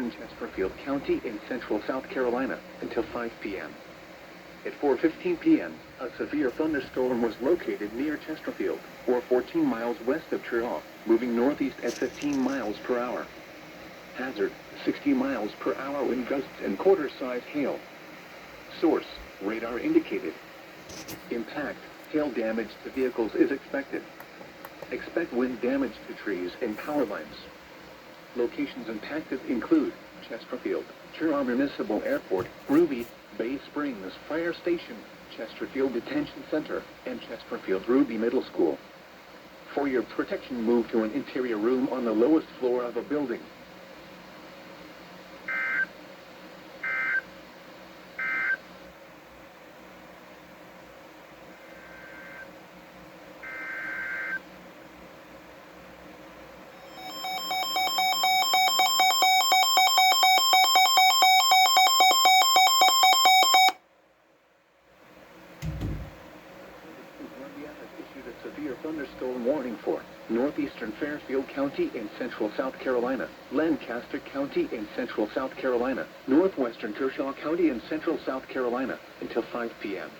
northeastern Chesterfield County in central South Carolina until 5 p.m. At 4:15 p.m., a severe thunderstorm was located near Chesterfield, or 14 miles west of Trelaw, moving northeast at 15 miles per hour. Hazard, 60 miles per hour wind gusts and quarter-size hail. Source, radar indicated. Impact, hail damage to vehicles is expected. Expect wind damage to trees and power lines. Locations impacted include Chesterfield, Trelaw Municipal Airport, Ruby, Bay Springs Fire Station, Chesterfield Detention Center, and Chesterfield Ruby Middle School. For your protection, move to an interior room on the lowest floor of a building. Severe thunderstorm warning for northeastern Fairfield County in central South Carolina, Lancaster County in central South Carolina, northwestern Kershaw County in central South Carolina until 5 p.m.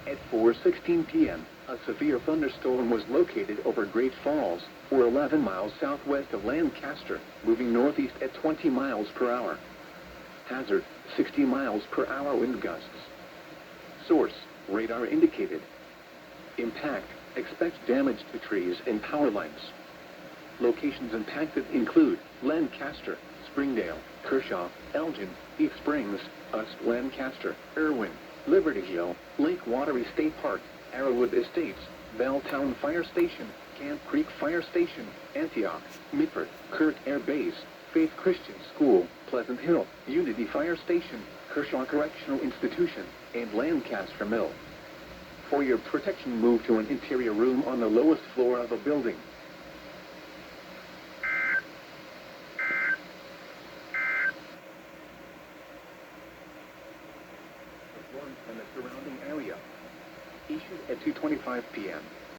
At 4:16 p.m., a severe thunderstorm was located over Great Falls, or 11 miles southwest of Lancaster, moving northeast at 20 miles per hour. Hazard, 60 miles per hour wind gusts. Source, radar indicated. Impact, expect damage to trees and power lines. Locations impacted include Lancaster, Springdale, Kershaw, Elgin, East Springs, Ust Lancaster, Irwin, Liberty Hill, Lake Watery State Park, Arrowwood Estates, Belltown Fire Station, Camp Creek Fire Station, Antioch, Mitford, Kurt Air Base, Faith Christian School, Pleasant Hill, Unity Fire Station, Kershaw Correctional Institution, and Lancaster Mill. For your protection, move to an interior room on the lowest floor of a building. And the surrounding area. Issued at 2:25 p.m.